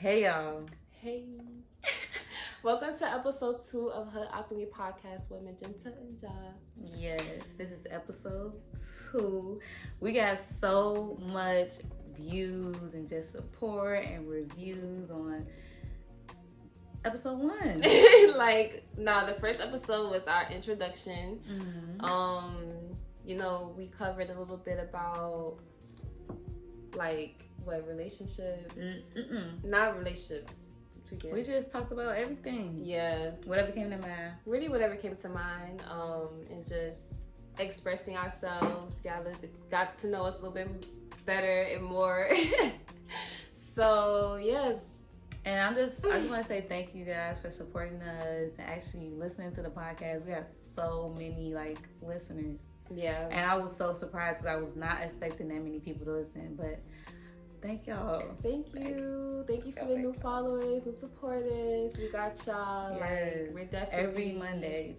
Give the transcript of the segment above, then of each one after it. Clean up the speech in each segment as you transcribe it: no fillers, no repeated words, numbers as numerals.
Hey y'all. Hey. Welcome to episode 2 of her Alchemy podcast with Magenta and Ja. Yes, this is episode 2. We got so much views and just support and reviews on episode 1. The first episode was our introduction. We covered a little bit about relationships. Not relationships. We just talked about everything. Yeah. Whatever came to mind. Really whatever came to mind. And just expressing ourselves. Got to know us a little bit better and more. So yeah. And I just want to say thank you guys for supporting us and actually listening to the podcast. We have so many listeners. Yeah. And I was so surprised because I was not expecting that many people to listen, but thank y'all. Thank you for the new followers, new supporters. We got y'all. Yes. We're definitely every Monday.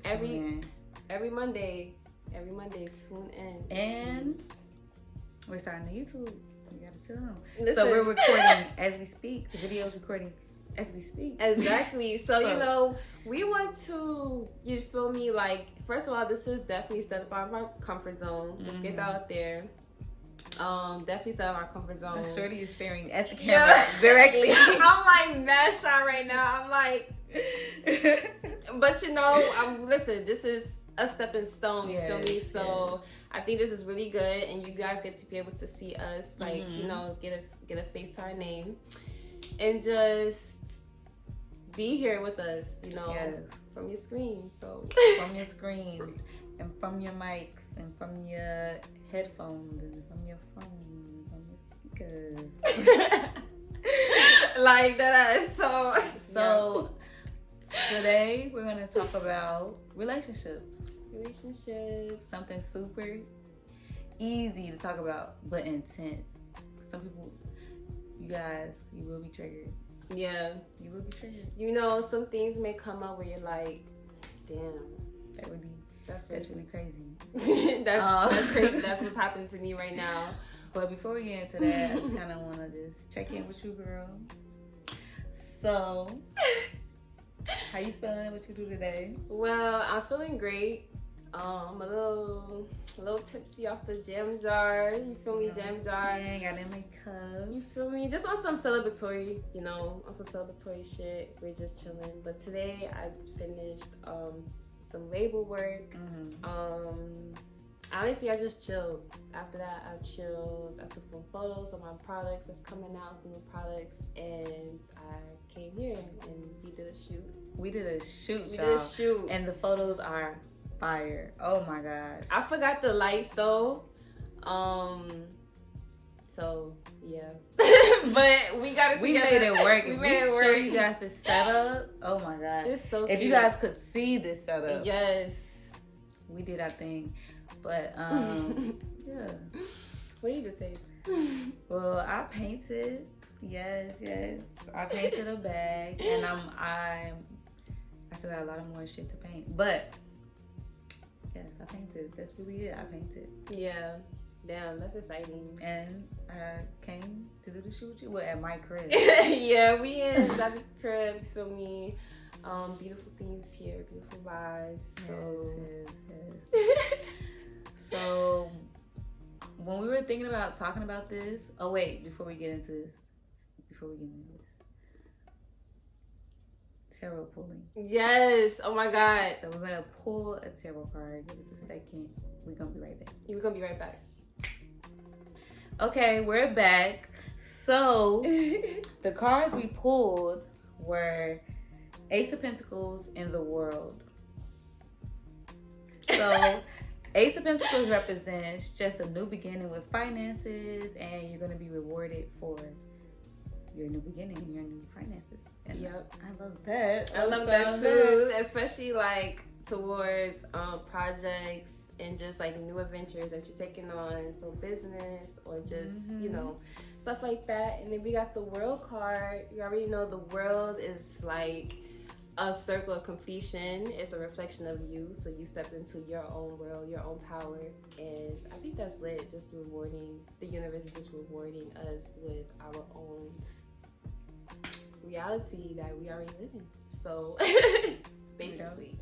Every Monday, tune in. And we're starting the YouTube. We gotta tell them. Listen. So we're recording as we speak. The video's recording as we speak. Exactly. So we want to. You feel me? First of all, this is definitely step out of our comfort zone. Let's get that out there. Definitely step out of our comfort zone. Shorty is staring at the camera directly. I'm mad shy right now. But listen, this is a stepping stone, you feel me? So I think this is really good, and you guys get to be able to see us, get a face to our name, and just be here with us, from your screen. So from your screens, and from your mics, and from your headphones, and from your phone, from your speakers. Like that. So today we're gonna talk about relationships. Something super easy to talk about, but intense. Some people, you guys, you will be triggered. Yeah. You will be triggered. Some things may come up where you're like, damn. That's really crazy. That's crazy. That's what's happening to me right now. But before we get into that, I just kind of want to just check in with you, girl. So, how you feeling? What you do today? Well, I'm feeling great. A little tipsy off the jam jar. You feel me? Jam jar. Yeah, got in my cup. You feel me? Just on some celebratory, shit. We're just chilling. But today I finished some label work. Honestly, I just chilled. After that, I chilled. I took some photos of my products that's coming out, some new products, and I came here and we did a shoot. We did a shoot, and the photos are fire. Oh my gosh. I forgot the lights though. So yeah. But we got it together. We made it work. We made it work. Show you guys the setup. Oh my gosh. It's so if cute. you guys could see this setup. Yes. We did our thing. But yeah. What did you just say? Well, I painted. Yes. I painted a bag, and I still got a lot of more shit to paint. But yes, I painted. That's really it. I painted. Yeah. Damn, that's exciting. And I came to do the shoot at my crib. Yeah, we in David's crib, you feel me? Beautiful things here, beautiful vibes. So Yes. So when we were thinking about talking about this, before we get into this, tarot pulling. Yes. Oh my God. So we're gonna pull a tarot card. Give us a second. We're gonna be right back. We're gonna be right back. Okay, we're back. So the cards we pulled were Ace of Pentacles in the World. So Ace of Pentacles represents just a new beginning with finances, and you're gonna be rewarded for your new beginning and your new finances. And yep. I love that. I love that too, especially towards projects and just new adventures that you're taking on, so business or just stuff like that. And then we got the World card. You already know the world is a circle of completion. It's a reflection of you, so you stepped into your own world, your own power, and I think that's lit. Just rewarding, the universe is just rewarding us with our own reality that we already live in. So basically.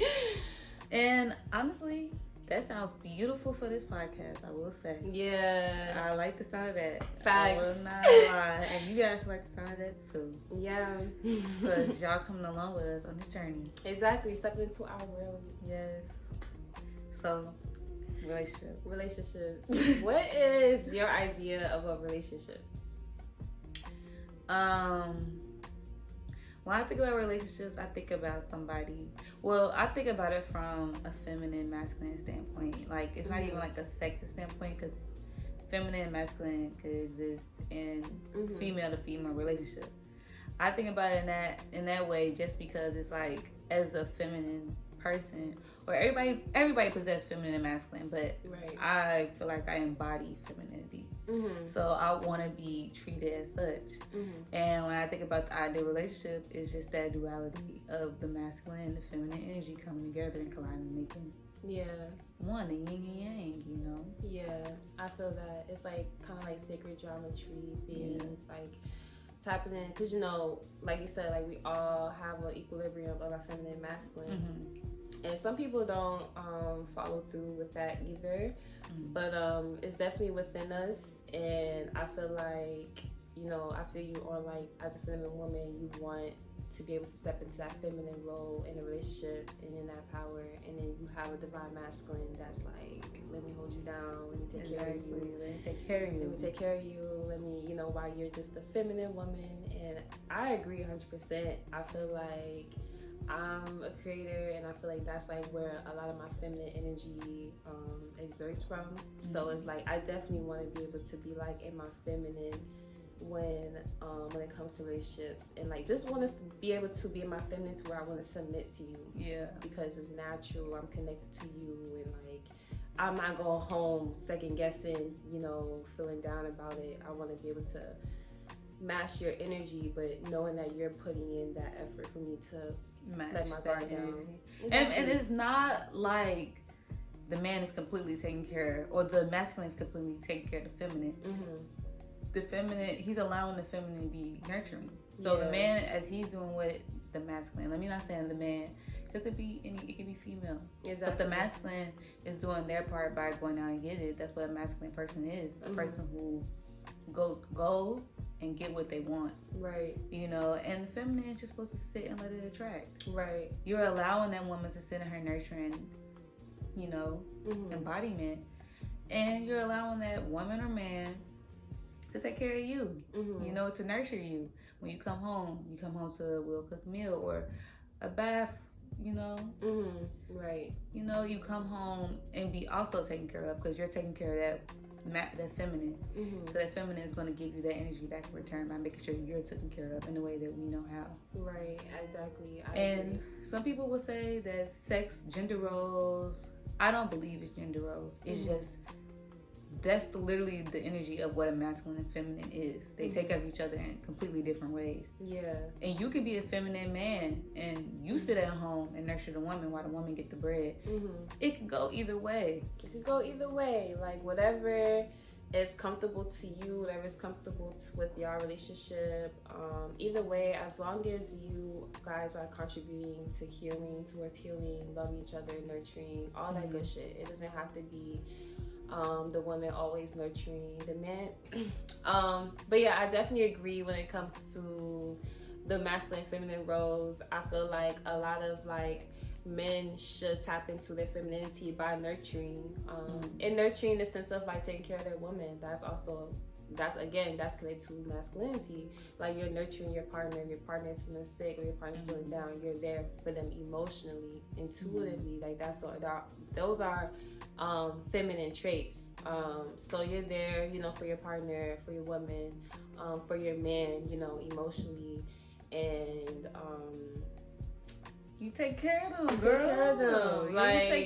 And honestly, that sounds beautiful for this podcast, I will say. Yeah. I like the sound of that. Facts. I will not lie. And you guys like the sound of that too. Yeah. So y'all coming along with us on this journey. Exactly. Step into our world. Yes. So, relationships. What is your idea of a relationship? When I think about relationships, I think about somebody. Well, I think about it from a feminine, masculine standpoint. Like, it's not even like a sexist standpoint, because feminine and masculine could exist in female to female relationship. I think about it in that way, just because it's like, as a feminine person, or everybody possesses feminine and masculine, but I feel like I embody femininity. So I want to be treated as such. And when I think about the ideal relationship, it's just that duality of the masculine and the feminine energy coming together and colliding, making one, the yin and yang, you know? Yeah, I feel that. It's like kind of like sacred geometry things, like tapping in, because, you know, like you said, like we all have an equilibrium of our feminine and masculine. And some people don't follow through with that either. But it's definitely within us. And I feel like, you know, I feel you on, like, as a feminine woman, you want to be able to step into that feminine role in a relationship and in that power. And then you have a divine masculine that's like, let me hold you down, let me take care of you. Let me take care of you. Let me take care of you. Let me, you know, while you're just a feminine woman. And I agree 100%. I feel like I'm a creator, and I feel like that's like where a lot of my feminine energy exerts from. So it's like I definitely want to be able to be like in my feminine when it comes to relationships, and like just want to be able to be in my feminine to where I want to submit to you. Yeah, because it's natural. I'm connected to you, and like I'm not going home second guessing, you know, feeling down about it. I want to be able to match your energy, but knowing that you're putting in that effort for me to let my guard down. And it's not like the man is completely taking care, or the masculine is completely taking care of the feminine. The feminine, he's allowing the feminine to be nurturing. So the man, as he's doing what the masculine, let me not saying the man, because it could be female. Exactly. But the masculine is doing their part by going out and get it. That's what a masculine person is. A person who goes and get what they want. Right. You know, and the feminine is just supposed to sit and let it attract. Right. You're allowing that woman to sit in her nurturing, you know, embodiment. And you're allowing that woman or man to take care of you, you know, to nurture you. When you come home to a well-cooked meal or a bath, you know. Right. You know, you come home and be also taken care of, because you're taking care of that feminine. So that feminine is going to give you that energy back in return by making sure you're taken care of in the way that we know how. Right, exactly. I agree. Some people will say that gender roles, I don't believe it's gender roles. It's just, that's literally the energy of what a masculine and feminine is. They take care of each other in completely different ways. Yeah. And you could be a feminine man and you sit at home and nurture the woman while the woman get the bread. It could go either way. Like whatever is comfortable to you, whatever is comfortable with your relationship. Either way, as long as you guys are contributing to healing, towards healing, loving each other, nurturing, all that good shit. It doesn't have to be the woman always nurturing the man. But yeah, I definitely agree when it comes to the masculine and feminine roles. I feel like a lot of like men should tap into their femininity by nurturing, and nurturing in the sense of like taking care of their woman. That's connected to masculinity. Like you're nurturing your partner. If your partner is feeling sick or your partner's feeling down, you're there for them emotionally, intuitively. Like those are feminine traits. So you're there, you know, for your partner, for your woman, for your man, you know, emotionally, and you take care of them, girl. Take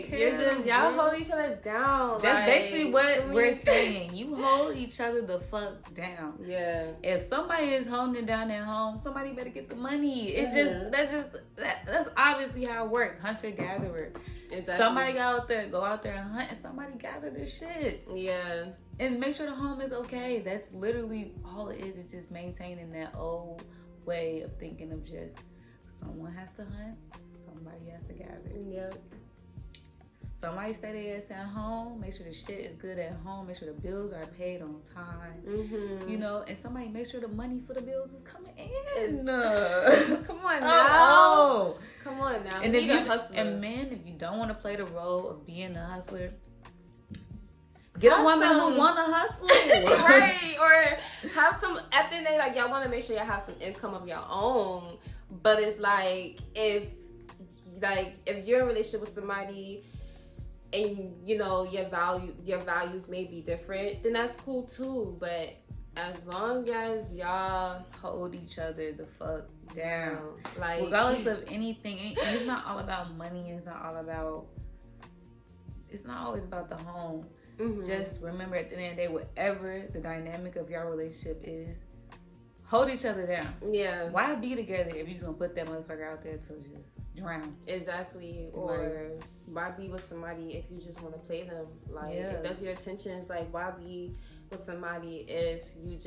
care of them. Like, y'all hold each other down. That's basically what we're saying. You hold each other the fuck down. Yeah. If somebody is holding it down at home, somebody better get the money. It's that's obviously how it works. Hunter gatherer. Exactly. Somebody go out there and hunt, and somebody gather their shit. Yeah. And make sure the home is okay. That's literally all it is. It's just maintaining that old way of thinking of just someone has to hunt, somebody has to gather. Yep. Somebody stay their ass at home, make sure the shit is good at home, make sure the bills are paid on time. Mm-hmm. You know, and somebody make sure the money for the bills is coming in. Come on now. Come on now. And if you and men, if you don't want to play the role of being a hustler, get a woman who want to hustle. Right. Or have some, at the end of the day, like, y'all want to make sure y'all have some income of your own. But it's like, if you're in a relationship with somebody and, you know, your values may be different, then that's cool too. But as long as y'all hold each other the fuck down, like, regardless of anything, it's not all about money. It's not always about the home. Mm-hmm. Just remember, at the end of the day, whatever the dynamic of your relationship is, hold each other down. Yeah. Why be together if you're just gonna put that motherfucker out there to just drown? Exactly. Or why be with somebody if you just want to play them? Like, if that's your intentions, like, why be with somebody if you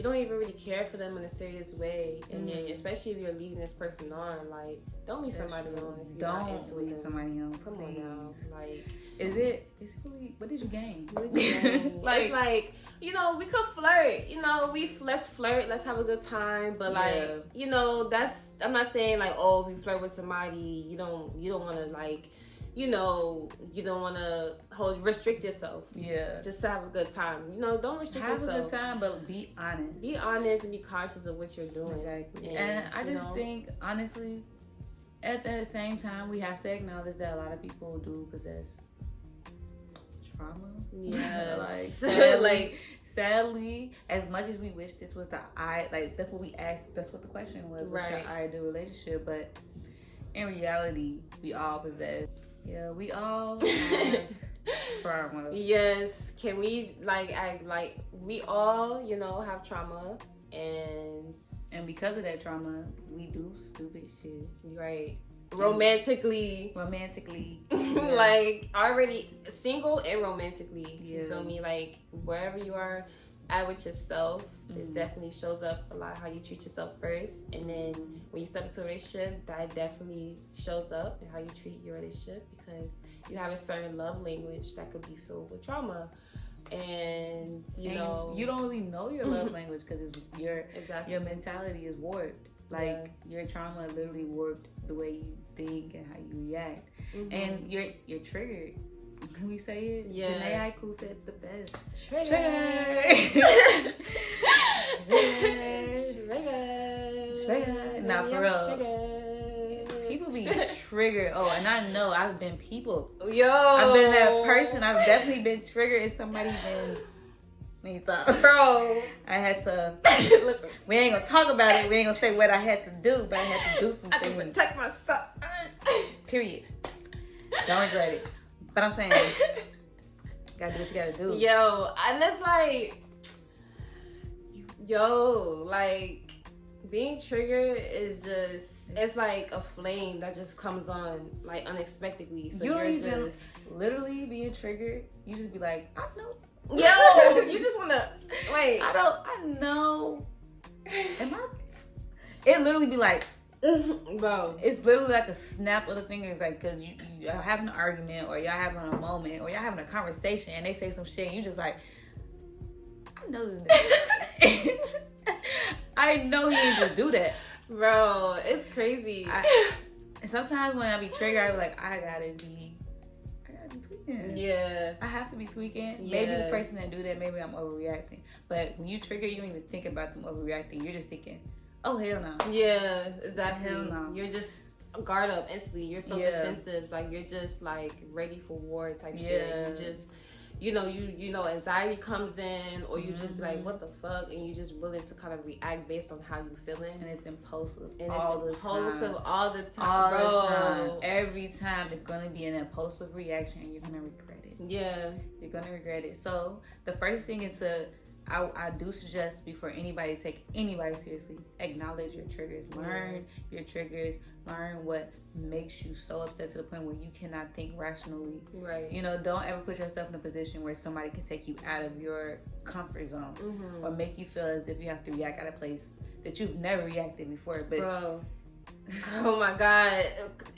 don't even really care for them in a serious way? And then, especially if you're leading this person on, like, don't leave somebody on if you're not into leave them. Somebody on. Come on now. Like, is it really, what did you gain? Like, it's like, you know, we could flirt, you know, let's flirt, let's have a good time, but like, you know, I'm not saying like, oh, if you flirt with somebody, you don't want to, like, you know, you don't want to restrict yourself. Yeah. Just to have a good time. You know, don't restrict yourself. Have a good time, but be honest. Be honest and be conscious of what you're doing. Exactly. And I just think, honestly, at the same time, we have to acknowledge that a lot of people do possess trauma. Yeah. Sadly, as much as we wish this was that's what we asked, that's what the question was, what's your ideal relationship? But in reality, we all possess. Yeah, we all have trauma. Yes. Can we act like we all, you know, have trauma, and because of that trauma, we do stupid shit. Right. Romantically. Yeah. Like, already single and romantically. You feel me? Like, wherever you are at with yourself, it definitely shows up a lot how you treat yourself first, and then when you step into a relationship, that definitely shows up in how you treat your relationship, because you have a certain love language that could be filled with trauma, and you know, you don't really know your love language because your mentality is warped. Like, your trauma literally warped the way you think and how you react, and you're triggered. Can we say it? Yeah. Janae Aiku said the best. Trigger. Nah, for real. People be triggered. Oh, and I know I've been people. Yo. I've been that person. I've definitely been triggered if somebody been. Bro, I had to listen. We ain't gonna talk about it. We ain't gonna say what I had to do, but I had to do some things. I had to protect my stuff. Period. Don't regret it. But I'm saying, gotta do what you gotta do. Yo, and it's like, like, being triggered is just, it's like a flame that just comes on, like, unexpectedly. So you don't even literally being triggered. You just be like, I know. Yo, you just wanna, wait. I know. It literally be like, bro, it's literally like a snap of the fingers, like, because you are having an argument, or y'all having a moment, or y'all having a conversation, and they say some shit, and you just like, I know this nigga. I know he ain't just do that. Bro, it's crazy. Sometimes when I be triggered, I be like, I gotta be tweaking. Yeah. I have to be tweaking. Yeah. Maybe this person that do that, maybe I'm overreacting. But when you trigger, you don't even think about them overreacting. You're just thinking, oh, hell no. Yeah, exactly. Hell no. You're just guard up instantly. You're so defensive. Like, you're just, like, ready for war type shit. You just, you know, anxiety comes in, or you just be like, what the fuck? And you just willing to kind of react based on how you feeling. And it's impulsive. And all it's the impulsive time. all the time. All bro. the time. Every time it's going to be an impulsive reaction, and you're going to regret it. Yeah. You're going to regret it. So, the first thing is I do suggest, before anybody take anybody seriously, acknowledge your triggers. Learn your triggers. Learn what makes you so upset to the point where you cannot think rationally. Right. You know, don't ever put yourself in a position where somebody can take you out of your comfort zone, or make you feel as if you have to react out of place that you've never reacted before. But bro, oh my God.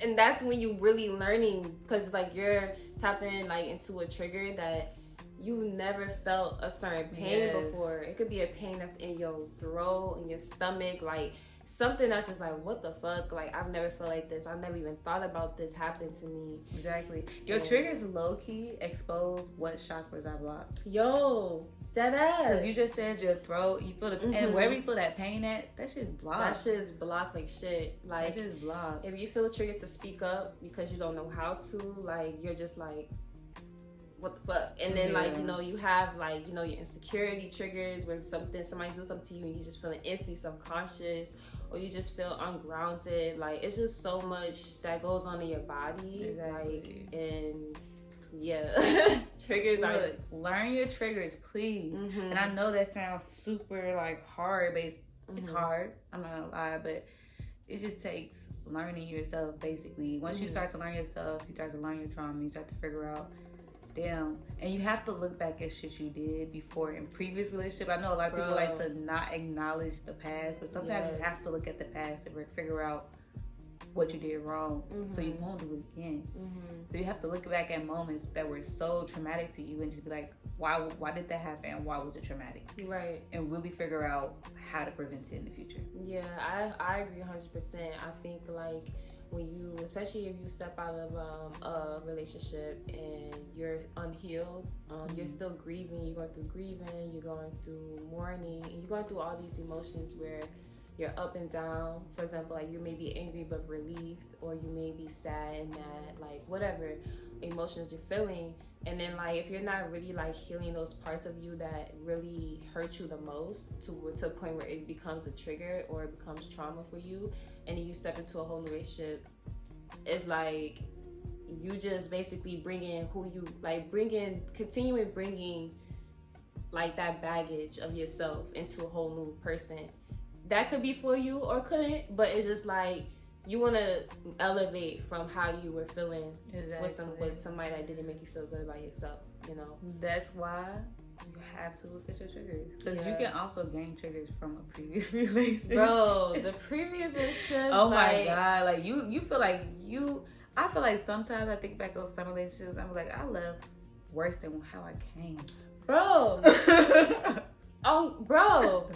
And that's when you really learning, because it's like you're tapping like into a trigger that you never felt a certain pain before. It could be a pain that's in your throat, in your stomach, like something that's just like, what the fuck? Like, I've never felt like this. I've never even thought about this happening to me. Exactly. Your triggers low-key expose what chakras are blocked. Yo, that ass. Because you just said your throat, you feel the and wherever you feel that pain at, that shit's blocked. That shit's blocked like shit. Like, that shit's blocked. If you feel a trigger to speak up because you don't know how to, like, you're just like, what the fuck? And then like, you know, you have like, you know, your insecurity triggers where somebody do something to you and you just feeling instantly subconscious, or you just feel ungrounded. Like, it's just so much that goes on in your body. Exactly. Like, and yeah. Triggers are, learn your triggers, please. And I know that sounds super like hard, but it's hard, I'm not gonna lie, but it just takes learning yourself basically. Once you start to learn yourself, you start to learn your trauma, you start to figure out, damn. And you have to look back at shit you did before in previous relationship. I know a lot of people like to not acknowledge the past, but sometimes you have to look at the past to figure out what you did wrong, so you won't do it again. So you have to look back at moments that were so traumatic to you and just be like, why did that happen? Why was it traumatic? Right. And really figure out how to prevent it in the future. Yeah, I agree 100%. I think like when you, especially if you step out of a relationship and you're unhealed, you're still grieving, you're going through grieving, you're going through mourning, and you're going through all these emotions where you're up and down. For example, like you may be angry but relieved, or you may be sad and mad, like whatever emotions you're feeling. And then like if you're not really like healing those parts of you that really hurt you the most to a point where it becomes a trigger or it becomes trauma for you, and then you step into a whole new relationship, it's like you just basically continuing bringing like that baggage of yourself into a whole new person. That could be for you or couldn't, but it's just like you want to elevate from how you were feeling with somebody that didn't make you feel good about yourself, you know? That's why you have to look at your triggers. Because you can also gain triggers from a previous relationship. Bro, the previous relationship. Oh my God. Like you feel like I feel like sometimes I think back on some relationships, I'm like, I left worse than how I came. Bro. Oh, bro.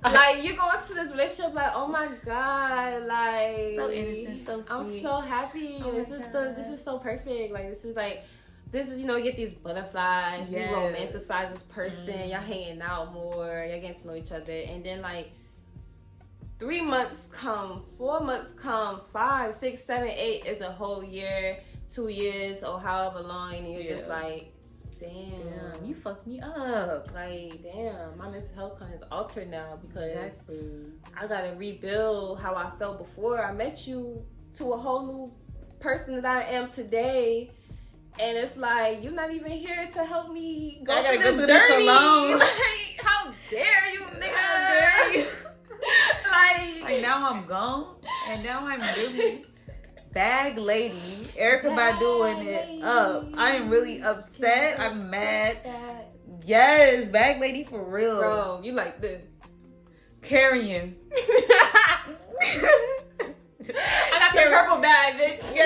Like, you go into this relationship like, oh my God, like, so innocent, so sweet. I'm so happy. Oh, this is so perfect. Like, this is, you know, you get these butterflies, you romanticize this person, y'all hanging out more, y'all getting to know each other, and then like 3 months come, 4 months come, 5, 6, 7, 8 is a whole year, 2 years, or however long, and you're just like, damn, you fucked me up. Like, damn, my mental health is altered now because I gotta rebuild how I felt before I met you to a whole new person that I am today. And it's like, you're not even here to help me go through this journey. Alone. Like, how dare you, nigga? How dare you? like now I'm gone, and now I'm really bag lady, Erica Badu in it up. I am really upset. I'm mad. Yes, bag lady for real. Bro, you like the carrying. I got the purple bag, bitch.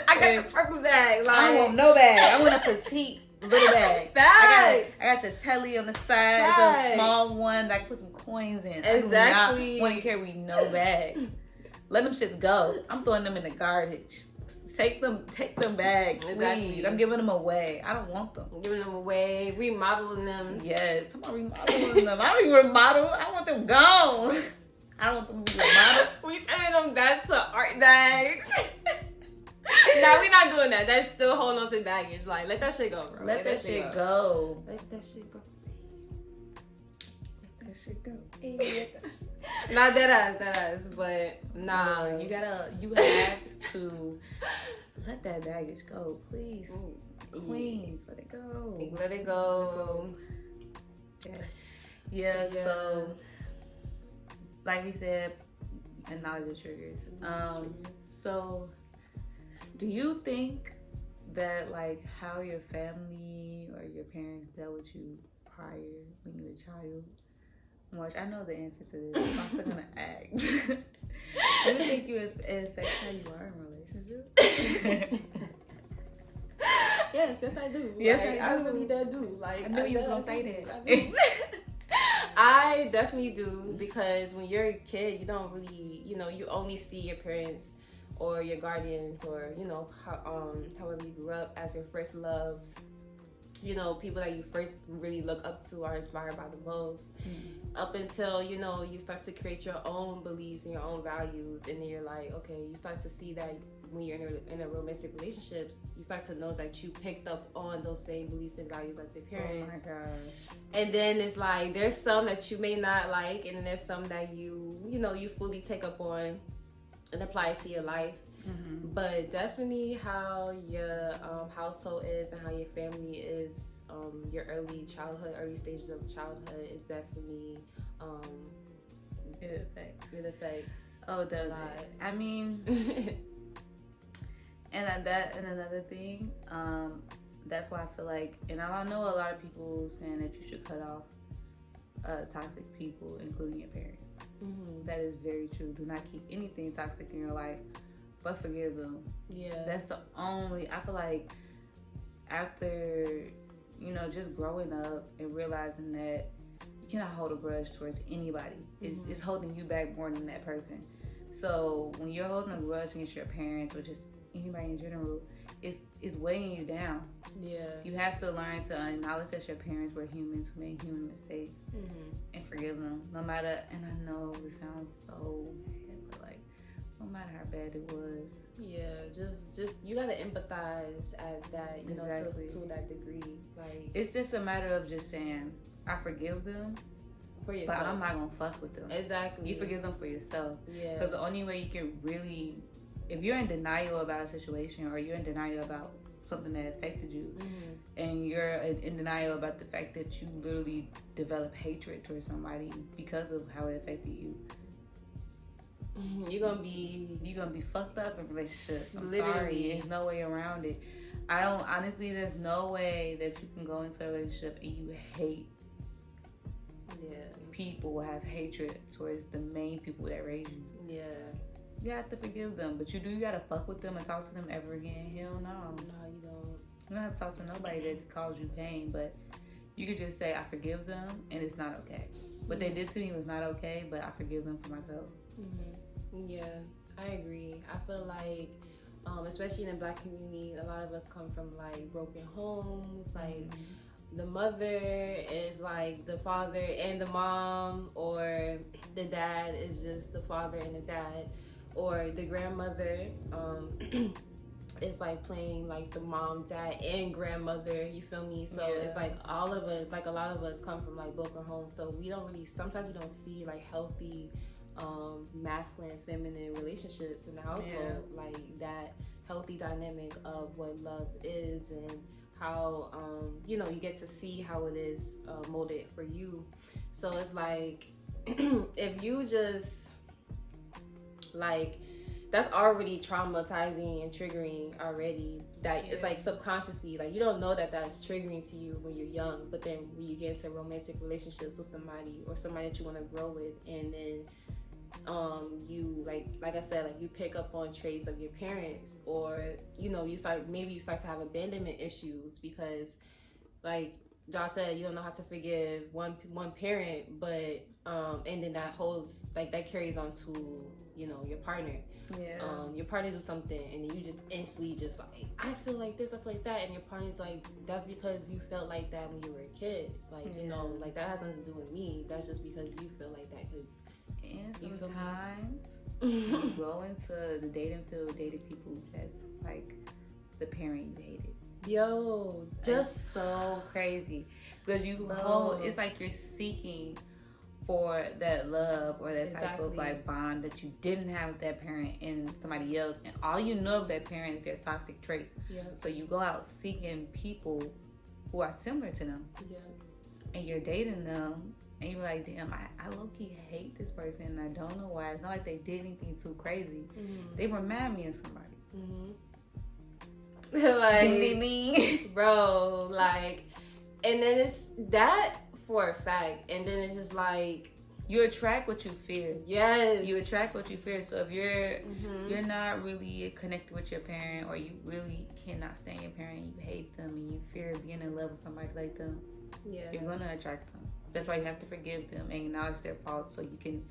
I got the purple bag. Like, I don't want no bag. I want a petite little bag. Bags. I got the telly on the side, the small one that I can put some coins in. Exactly. I do not want to carry no bag. Let them shits go. I'm throwing them in the garbage. Take them bags, please. I'm giving them away. I don't want them. I'm giving them away, remodeling them. Yes, I'm remodeling them. I don't even remodel. I want them gone. I don't want them to be remodeled. We turning them back to art bags. Nah, we not doing that. That's still holding on to baggage. Like, let that shit go, bro. Let that shit go. Let that shit go. Shit go. Not that ass, but nah. You have to let that baggage go, please. Queens, let it go. Let it go. Yeah, so like we said, acknowledge your triggers. So do you think that like how your family or your parents dealt with you prior when you were a child Watch, I know the answer to this. I'm still gonna ask. Do you think it affects how you are in relationships? Yes, I do. Yes, like, I do. really do. Like, I knew you was gonna say that. I definitely do, because when you're a kid, you don't really, you only see your parents or your guardians, or however you grew up, as your first loves. People that you first really look up to are inspired by the most. Up until you start to create your own beliefs and your own values, and then you're like, okay, you start to see that when you're in a romantic relationships, you start to know that you picked up on those same beliefs and values as your parents. Oh my gosh. And then it's like, there's some that you may not like, and then there's some that you fully take up on and apply it to your life. Mm-hmm. But definitely how your household is and how your family is, your early stages of childhood is definitely It affects. Oh, does it? I mean, and another thing, that's why I feel like, and I know a lot of people saying that you should cut off toxic people, including your parents. Mm-hmm. That is very true. Do not keep anything toxic in your life, but forgive them. Yeah. That's the only, I feel like, after, just growing up and realizing that you cannot hold a grudge towards anybody. Mm-hmm. It's holding you back more than that person. So when you're holding a grudge against your parents, or just anybody in general, it's weighing you down. Yeah. You have to learn to acknowledge that your parents were humans who made human mistakes, mm-hmm. and forgive them. No matter, and I know it sounds so bad, but like, no matter how bad it was. Yeah, just you gotta empathize at that, Exactly. to that degree. Like, it's just a matter of just saying, I forgive them, for yourself. but I'm not gonna fuck with them. Exactly. You forgive them for yourself. Yeah. Because the only way you can really, if you're in denial about a situation, or you're in denial about something that affected you, mm-hmm. and you're in denial about the fact that you literally develop hatred towards somebody because of how it affected you, you're gonna be fucked up in relationships. I'm literally. sorry, there's no way around it. There's no way that you can go into a relationship and you hate people, have hatred towards the main people that raised you. Yeah. You have to forgive them, but you gotta fuck with them and talk to them ever again? Hell no. No, you don't. You don't have to talk to nobody that caused you pain, but you could just say, I forgive them, and it's not okay. What they did to me was not okay, but I forgive them for myself. Mm-hmm. Yeah, I agree. I feel like, especially in the Black community, a lot of us come from like broken homes. Like, the mother is like the father and the mom, or the dad is just the father and the dad, or the grandmother is like playing like the mom, dad, and grandmother. You feel me? So it's like all of us, like a lot of us come from like broken homes. So sometimes we don't see like healthy masculine and feminine relationships in the household, like that healthy dynamic of what love is, and how you get to see how it is molded for you. So it's like, if you just like, that's already traumatizing and triggering already, that it's like subconsciously, like you don't know that that's triggering to you when you're young, but then when you get into romantic relationships with somebody, or somebody that you want to grow with, and then you like I said, like you pick up on traits of your parents, or you start to have abandonment issues, because like Josh said, you don't know how to forgive one parent, but and then that carries on to your partner. Your partner do something, and then you just instantly just like, I feel like this, I feel like that, and your partner's like, that's because you felt like that when you were a kid, like like that has nothing to do with me, that's just because you feel like that. Because and sometimes you go into the dating field dating people that's like the parent you hated. Yo, just so crazy, because it's like you're seeking for that love, or that type of like bond that you didn't have with that parent in somebody else, and all you know of that parent is their toxic traits. So you go out seeking people who are similar to them, and you're dating them, and you're like, damn, I low-key hate this person, and I don't know why. It's not like they did anything too crazy. They remind me of somebody. Like, bro, like, and then it's that for a fact, and then it's just like, You attract what you fear. Yes. You attract what you fear. So if you're not really connected with your parent, or you really cannot stand your parent, you hate them, and you fear being in love with somebody like them, you're gonna attract them. That's why you have to forgive them and acknowledge their faults, so you can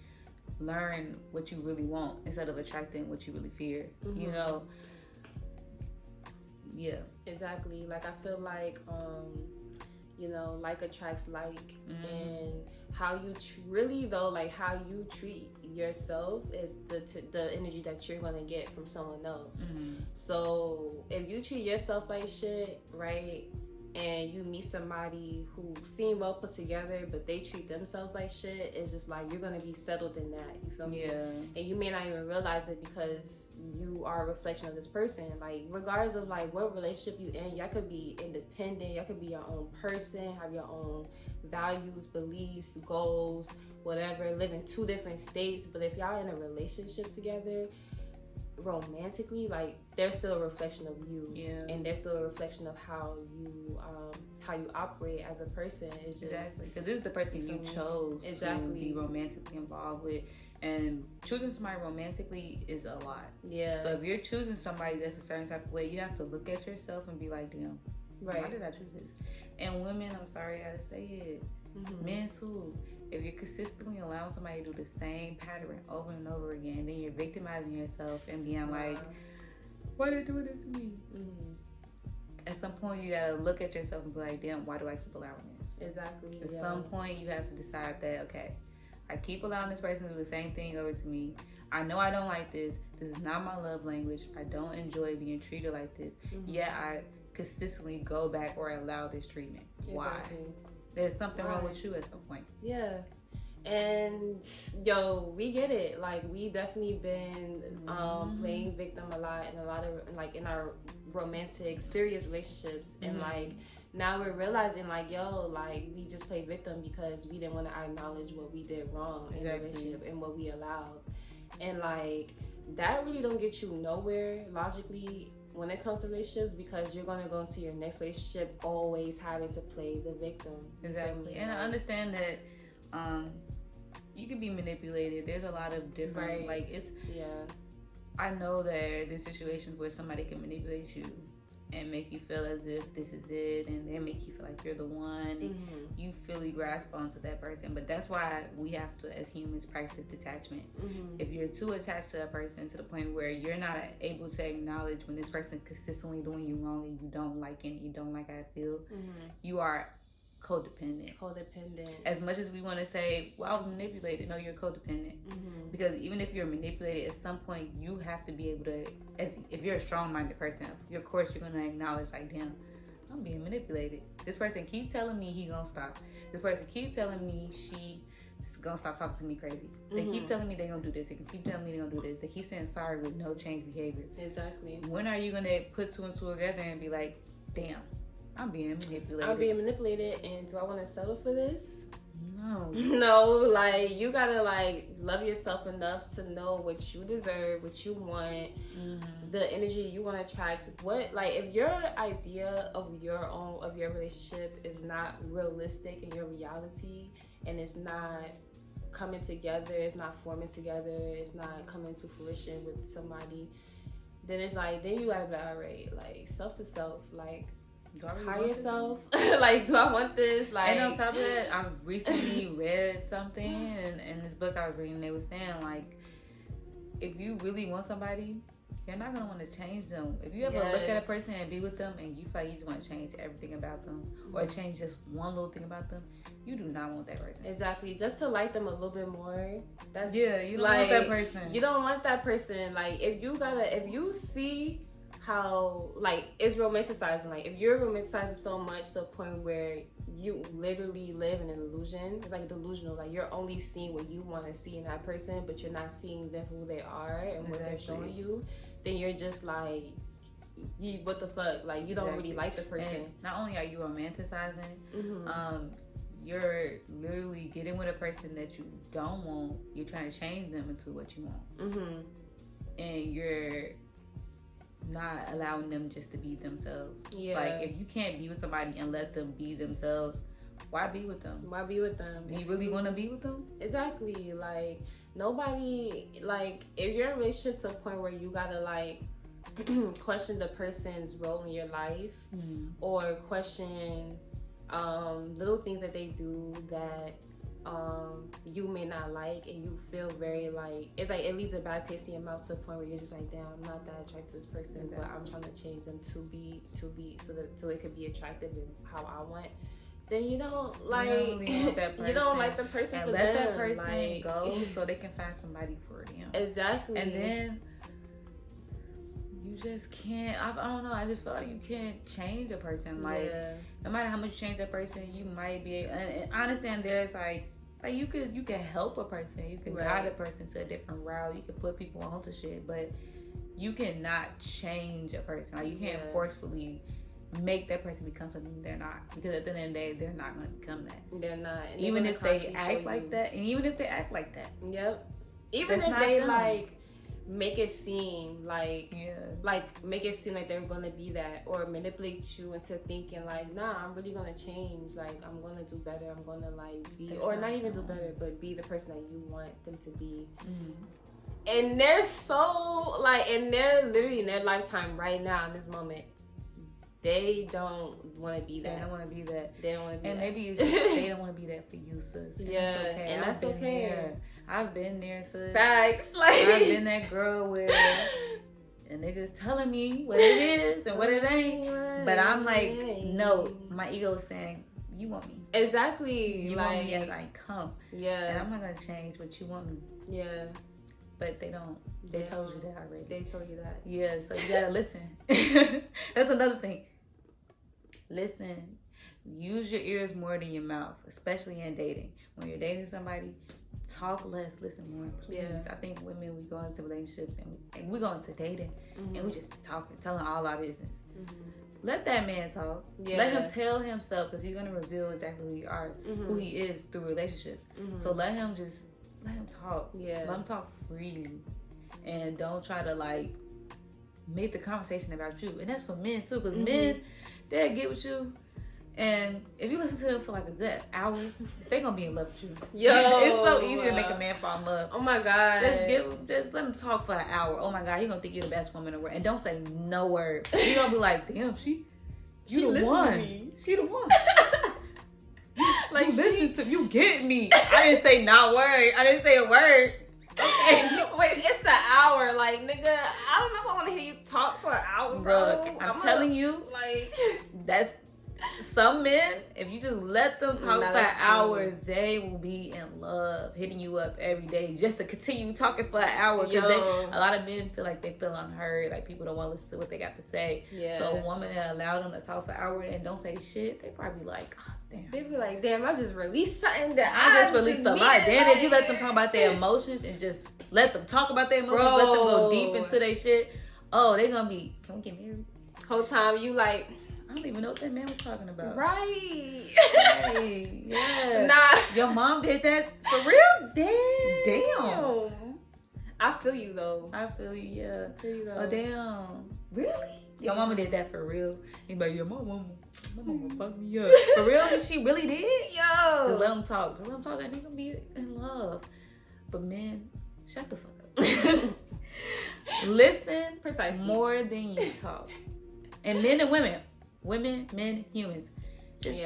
learn what you really want instead of attracting what you really fear. You know. Yeah. Exactly. Like I feel like you know, like attracts like, and how you really though, like how you treat yourself is the energy that you're gonna get from someone else. So if you treat yourself like shit, right, and you meet somebody who seem well put together but they treat themselves like shit, it's just like you're gonna be settled in that. You feel me? And you may not even realize it because you are a reflection of this person. Like regardless of like what relationship you in, y'all could be independent, y'all could be your own person, have your own values, beliefs, goals, whatever, live in two different states. But if y'all in a relationship together romantically, like they're still a reflection of you, and they're still a reflection of how you operate as a person. It's just exactly because this is the person you chose to be romantically involved with, and choosing somebody romantically is a lot. So if you're choosing somebody that's a certain type of way, you have to look at yourself and be like, damn, why did I choose this? And women, I'm sorry I gotta say it, men too. If you're consistently allowing somebody to do the same pattern over and over again, then you're victimizing yourself and being like, why are they doing this to me? At some point, you gotta look at yourself and be like, damn, why do I keep allowing this? Exactly. At some point, you have to decide that, okay, I keep allowing this person to do the same thing over to me. I know I don't like this. This is not my love language. I don't enjoy being treated like this. Yet I consistently go back or allow this treatment. Why? There's something wrong with you at some point. And yo, we get it. Like we definitely been playing victim a lot, and a lot of like in our romantic serious relationships, and like now we're realizing like, yo, like we just played victim because we didn't want to acknowledge what we did wrong in the relationship and what we allowed. And like that really don't get you nowhere logically when it comes to relationships, because you're going to go into your next relationship always having to play the victim. Exactly. And I understand that you can be manipulated. There's a lot of different, like it's, I know that there's situations where somebody can manipulate you and make you feel as if this is it, and they make you feel like you're the one, and you fully grasp onto that person. But that's why we have to, as humans, practice detachment. If you're too attached to a person to the point where you're not able to acknowledge when this person consistently doing you wrong and you don't like it, and you don't like how I feel, you are codependent. As much as we want to say, well, I was manipulated, no, you're codependent. Because even if you're manipulated, at some point you have to be able to, if you're a strong-minded person, of course you're going to acknowledge like, damn, I'm being manipulated. This person keep telling me he gonna stop. This person keep telling me she gonna stop talking to me crazy. They keep telling me they gonna do this. They keep telling me they gonna do this. They keep saying sorry with no change behavior. When are you gonna put two and two together and be like, damn, I'm being manipulated, and do I want to settle for this? No, like you gotta like love yourself enough to know what you deserve, what you want, the energy you want to attract. What, like, if your idea of your relationship is not realistic in your reality, and it's not coming together, it's not forming together, it's not coming to fruition with somebody, then it's like, then you gotta be like, all right, like self to self, like, hire yourself. Like, do I want this? Like, and on top of that, I've recently read something in this book I was reading. They were saying like, if you really want somebody, you're not gonna want to change them. If you ever look at a person and be with them and you feel like you just want to change everything about them, or change just one little thing about them, you do not want that person. Exactly. Just to like them a little bit more. That's you don't want that person. You don't want that person. Like, if you see how like it's romanticizing, like if you're romanticizing so much to the point where you literally live in an illusion, it's like delusional, like you're only seeing what you want to see in that person, but you're not seeing them who they are and what they're showing you, then you're just like, what the fuck, like you don't really like the person. And not only are you romanticizing, you're literally getting with a person that you don't want, you're trying to change them into what you want, and you're not allowing them just to be themselves. Like, if you can't be with somebody and let them be themselves, why be with them? Why be with them? Do you really want to be with them? Exactly. Like, nobody, like, if you're in a relationship to a point where you gotta, like, question the person's role in your life, or question little things that they do that you may not like, and you feel very, like, it's like it leaves a bad taste in your mouth to a point where you're just like, damn, I'm not that attracted to this person, but I'm trying to change them to be so it could be attractive in how I want. Then you don't like you don't like the person, and for let them. that person like, go so they can find somebody for them. Exactly. And then you just can't. I don't know. I just feel like you can't change a person. Like no matter how much you change that person, you might be. And I understand there's like you can help a person. You can guide a person to a different route. You can put people onto shit, but you cannot change a person. Like you can't forcefully make that person become something they're not, because at the end of the day they're not going to become that. They're not. And even if they act like that, and even if they act like that. Yep. Even if they them. Like make it seem like make it seem like they're gonna be that, or manipulate you into thinking like, nah, I'm really gonna change, like I'm gonna do better, I'm gonna like be, or not even do better, but be the person that you want them to be. And they're so like, and they're literally in their lifetime right now in this moment, they don't want to be that. They don't want to be that. They don't want to be and that. maybe it's just they don't want to be that for you, sis. And that's okay. I've been there, sis. Facts. Like I've been that girl where the nigga's telling me what it is and what it ain't, but I'm like, no, my ego is saying, you want me. Exactly. You like, want me as I come. Yeah. And I'm not gonna change what you want me. Yeah. But they don't. They told you that already. They told you that. Yeah, so you gotta listen. That's another thing. Listen. Use your ears more than your mouth, especially in dating. When you're dating somebody, talk less, listen more, please. Yeah. I think women, we go into relationships and we go into dating and we just be talking, telling all our business. Let that man talk. Yeah. Let him tell himself, because he's gonna reveal exactly who you are, who he is through relationships. So let him talk. Yeah. Let him talk freely, and don't try to like make the conversation about you. And that's for men too, because men, they'll get with you. And if you listen to them for like a good hour, they're gonna be in love with you. Yo, it's so easy to make a man fall in love. Oh my god! Just let him talk for an hour. Oh my god, he gonna think you're the best woman in the world, and don't say no word. He gonna be like, damn, she the one. She the one. Like, listen to you, get me. I didn't say not word. I didn't say a word. Okay. Wait, it's the hour. Like, nigga, I don't know if I want to hear you talk for an hour, bro. Look, I'm telling you, like, that's. Some men, if you just let them talk for an hour, they will be in love, hitting you up every day just to continue talking for an hour. Because a lot of men feel like they feel unheard, like people don't want to listen to what they got to say. Yeah. So a woman that allow them to talk for an hour and don't say shit, they probably like, oh, damn. They be like, damn, I just released something that I just released a lot. Then if you let them talk about their emotions and just let them talk about their emotions, let them go deep into their shit, oh, they gonna be, can we get married? Whole time you like, I don't even know what that man was talking about. Right. Hey, yeah. Nah. Your mom did that for real? Damn. I feel you though. I feel you, yeah. I feel you though. Oh, damn. Really? Your mama did that for real? He like, yeah, my mama fucked me up. For real? She really did? Yo. Just let them talk. Just let them talk and they gonna be in love. But men, shut the fuck up. Listen more than you talk. And men and women. Women, men, humans. Just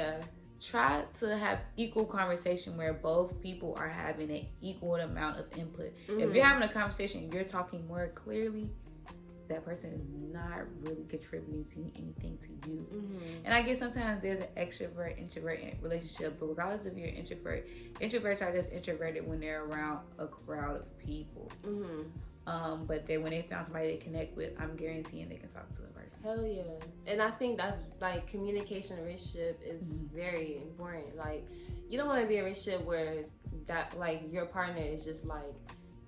try to have equal conversation where both people are having an equal amount of input. If you're having a conversation and you're talking more clearly, that person is not really contributing to anything to you. And I guess sometimes there's an extrovert-introvert relationship, but regardless if you're an introvert, introverts are just introverted when they're around a crowd of people. But then when they found somebody they connect with, I'm guaranteeing they can talk to the person. Hell yeah. And I think that's like communication in a relationship is very important. Like, you don't want to be in a relationship where that like your partner is just like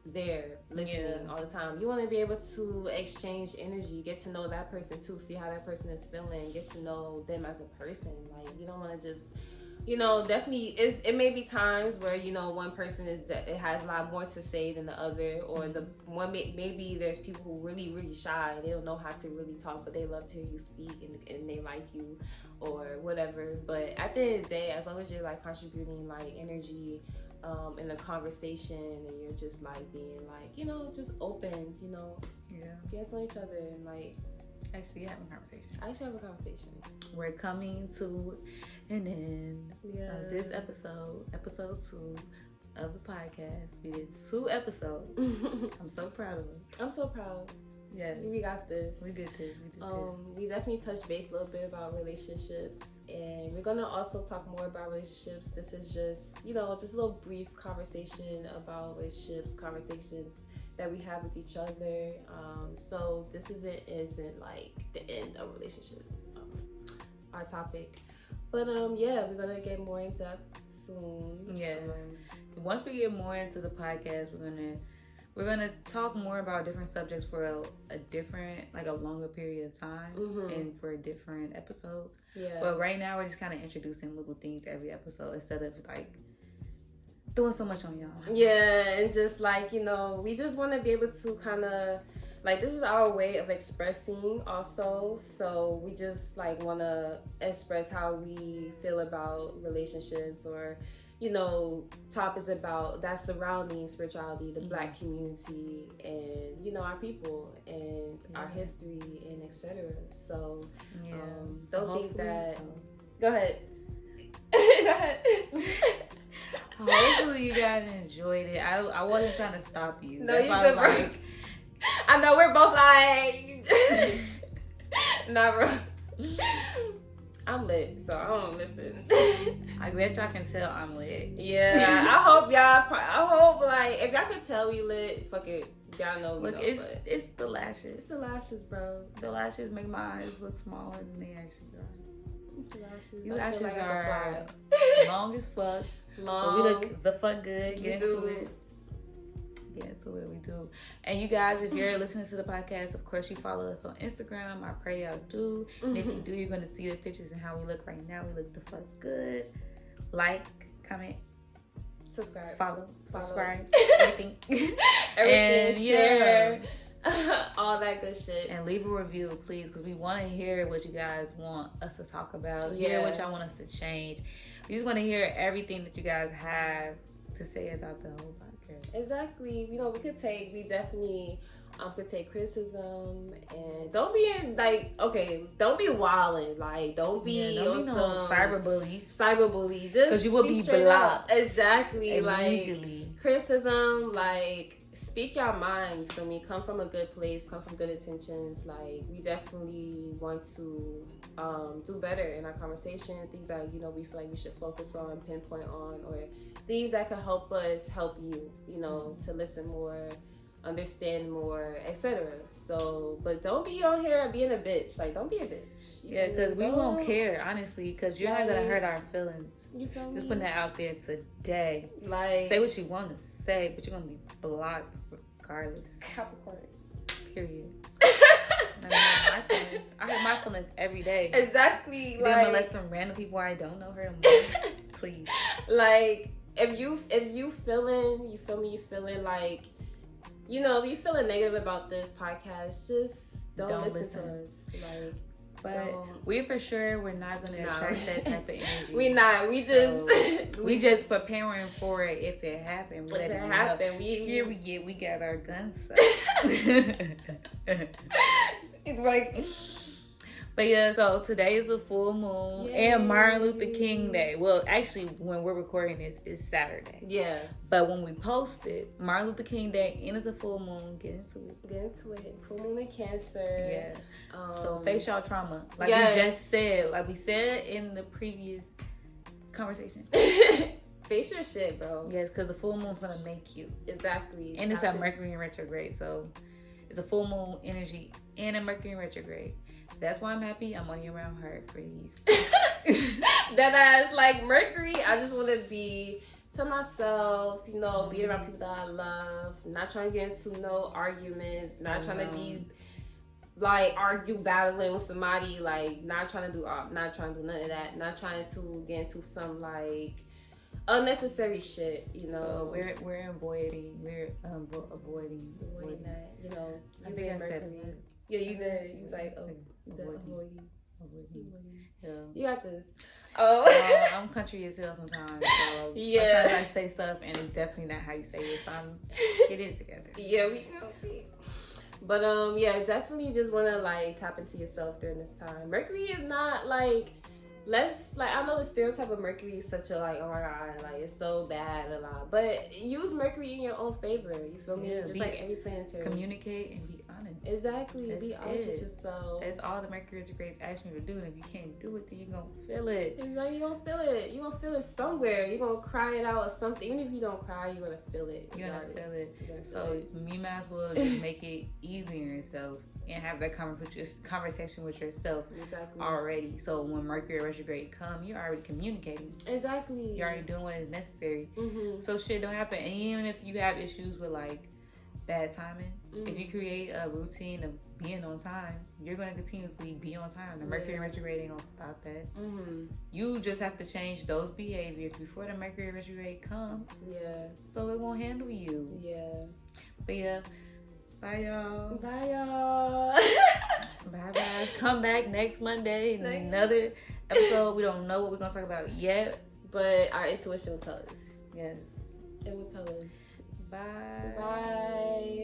there listening all the time. You want to be able to exchange energy, get to know that person too, see how that person is feeling, get to know them as a person. Like, you don't want to just definitely it may be times where, one person it has a lot more to say than the other, or the one, maybe there's people who really, really shy. They don't know how to really talk, but they love to hear you speak and they like you or whatever. But at the end of the day, as long as you're like contributing like energy in a conversation, and you're just like being like, just open, cancel each other and like actually have a conversation. We're coming to an end of this episode 2 of the podcast. We did 2 episodes. I'm so proud of us. I'm so proud. Yes. We got this. We did this. We definitely touched base a little bit about relationships, and we're gonna also talk more about relationships. This is just, just a little brief conversation about relationships, conversations that we have with each other. So this isn't like the end of relationships, our topic. But we're gonna get more in depth soon. Yes. Once we get more into the podcast, we're gonna talk more about different subjects for a different, like a longer period of time, and for different episodes. Yeah. But right now we're just kind of introducing little things every episode instead of like doing so much on y'all. Yeah, and just like, we just want to be able to kind of like, this is our way of expressing also. So we just like want to express how we feel about relationships, or topics that surrounding spirituality, the Black community, and our people and our history, and etc. So don't think that. Go ahead. Go ahead. Hopefully you guys enjoyed it. I wasn't trying to stop you. No, you good, bro. Like, I know we're both like, nah, bro. I'm lit, so I don't listen. I bet y'all can tell I'm lit. Yeah, I hope like, if y'all can tell we lit, fuck it. Y'all know we know. It's the lashes. It's the lashes, bro. The lashes make my eyes look smaller than they actually are. It's the lashes. These lashes like are long as fuck. Long. But we look the fuck good. Get into it. We do. And you guys, if you're listening to the podcast, of course you follow us on Instagram. I pray y'all do. And if you do, you're going to see the pictures and how we look right now. We look the fuck good. Like, comment, subscribe, follow. Subscribe, everything. And share. All that good shit. And leave a review, please, because we want to hear what you guys want us to talk about. Yeah. Hear what y'all want us to change. We just want to hear everything that you guys have to say about the whole podcast. Exactly. We definitely could take criticism, and don't be don't be wilding. Like, don't be on some cyberbully. Just because you will be blocked. Exactly. Immediately. Like, criticism, like, speak your mind, you feel me? Come from a good place, come from good intentions. Like, we definitely want to do better in our conversation, things that we feel like we should focus on, pinpoint on, or things that could help us help you, to listen more, understand more, etc. So, but don't be on here being a bitch. Like, don't be a bitch. Yeah, because we won't care, honestly, because you're not gonna hurt our feelings. You feel me? Just putting that out there today. Like, say what you want to say, but you're gonna be blocked regardless. Capricorn. Period. I hurt my feelings every day. Exactly. Then I'm gonna let some random people I don't know hurt them. Please. Like, if you feeling, you feel me? You feeling like, if you feeling negative about this podcast, just don't listen to us. Like, but we for sure we're not gonna attract that type of energy. We not. We just we just preparing for it if it happened. If it happened, we got our guns up. Like, but yeah, so today is a full moon. Yay. And Martin Luther King Day. Well, actually, when we're recording this, it's Saturday. Yeah. But when we post it, Martin Luther King Day, and it's a full moon. Get into it. Full moon in Cancer. Yeah. So face y'all trauma, like we just said, like we said in the previous conversation. Face your shit, bro. Yes, because the full moon's gonna make you. Exactly. And it's a Mercury in retrograde, so it's a full moon energy and a Mercury in retrograde. That's why I'm happy I'm only around her for these. That ass, like, Mercury, I just want to be to myself, be around people that I love, not trying to get into no arguments, not trying to be like argue, battling with somebody, like not trying to do none of that, not trying to get into some like unnecessary shit, you know. So we're avoiding avoiding that, you know. I think I said yeah, you did. You was like, oh, you did avoiding. Yeah. You got this. I'm country as hell sometimes. So yeah. Sometimes I say stuff and it's definitely not how you say it. So I'm get it together. Yeah, we know. But yeah, definitely just wanna like tap into yourself during this time. Mercury is not like I know the stereotype of Mercury is such a like, oh my god, like it's so bad a lot. But use Mercury in your own favor. You feel me? Just like every planetary. Communicate and be honest. Exactly. Be honest with yourself. That's all the Mercury retrograde is asking you to do. And if you can't do it, then you're gonna feel it. You're gonna feel it. You're gonna feel it somewhere. You're gonna cry it out or something. Even if you don't cry, you're gonna feel it. You're gonna feel it. So you might as well just make it easy on yourself and have that conversation with yourself already. So when Mercury retrograde come, you're already communicating. Exactly. You're already doing what is necessary. Mm-hmm. So shit don't happen. And even if you have issues with like bad timing, if you create a routine of being on time, you're going to continuously be on time. The Mercury retrograde ain't going to stop that. Mm-hmm. You just have to change those behaviors before the Mercury retrograde comes. Yeah. So it won't handle you. Yeah. But yeah. Bye, y'all. Bye, y'all. Bye. Come back next Monday. Another episode. We don't know what we're going to talk about yet. But our intuition will tell us. Yes. It will tell us. Bye. Bye.